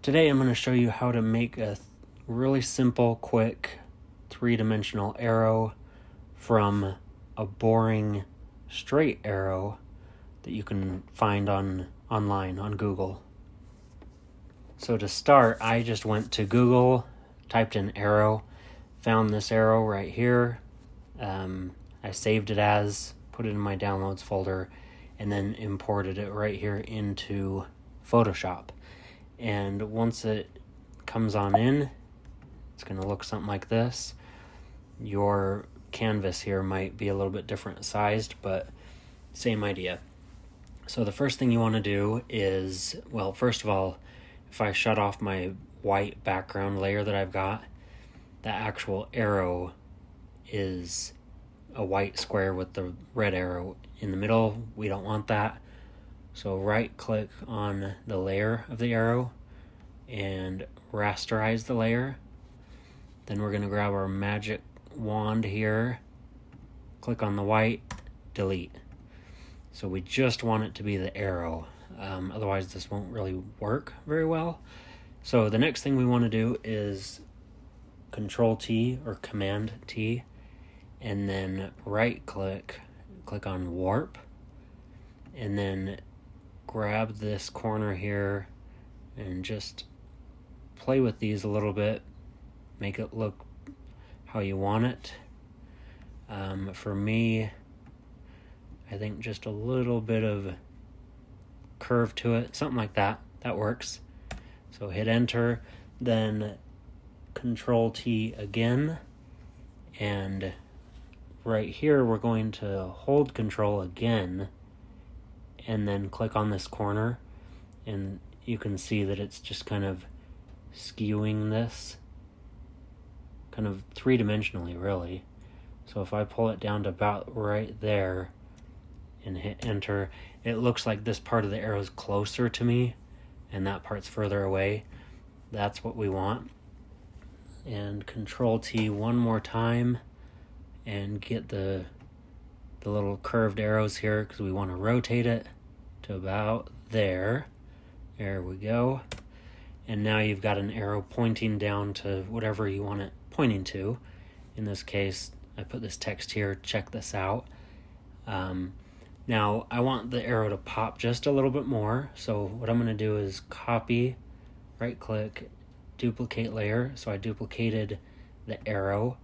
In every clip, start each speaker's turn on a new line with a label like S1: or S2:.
S1: Today I'm going to show you how to make a really simple, quick, three-dimensional arrow from a boring straight arrow that you can find online on Google. So to start, I just went to Google, typed in arrow, found this arrow right here. I saved it as, put it in my downloads folder, and then imported it right here into Photoshop. And once it comes on in, it's going to look something like this. Your canvas here might be a little bit different sized, but same idea. So the first thing you want to do is, well, first of all, if I shut off my white background layer that I've got, the actual arrow is a white square with the red arrow in the middle. We don't want that. So right click on the layer of the arrow and rasterize the layer. Then we're going to grab our magic wand here, click on the white, delete. So we just want it to be the arrow. Otherwise this won't really work very well. So the next thing we want to do is Control T or Command T, and then right click on warp, and then grab this corner here and just play with these a little bit, make it look how you want it. For me, I think just a little bit of curve to it, something like that works. So hit enter, then Control T again, and right here we're going to hold Control again and then click on this corner, and you can see that it's just kind of skewing this kind of three-dimensionally, really. So if I pull it down to about right there and hit enter, it looks like this part of the arrow is closer to me and that part's further away. That's what we want. And Control T one more time and get the little curved arrows here, because we want to rotate it to about there. There we go. And now you've got an arrow pointing down to whatever you want it pointing to. In this case, I put this text here, check this out. Now I want the arrow to pop just a little bit more, so what I'm going to do is copy, right click, duplicate layer. So I duplicated the arrow,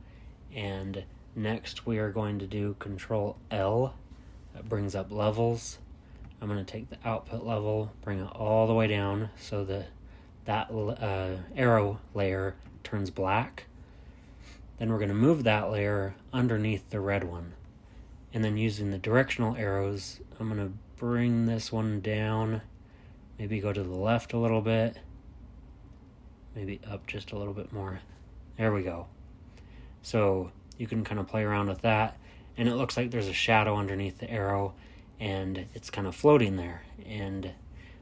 S1: and next we are going to do Control L. That brings up levels. I'm going to take the output level, bring it all the way down so that arrow layer turns black. Then we're going to move that layer underneath the red one. And then using the directional arrows, I'm going to bring this one down, maybe go to the left a little bit, maybe up just a little bit more. There we go. So you can kind of play around with that, and it looks like there's a shadow underneath the arrow and it's kind of floating there, and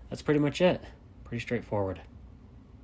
S1: that's pretty much it. Pretty straightforward.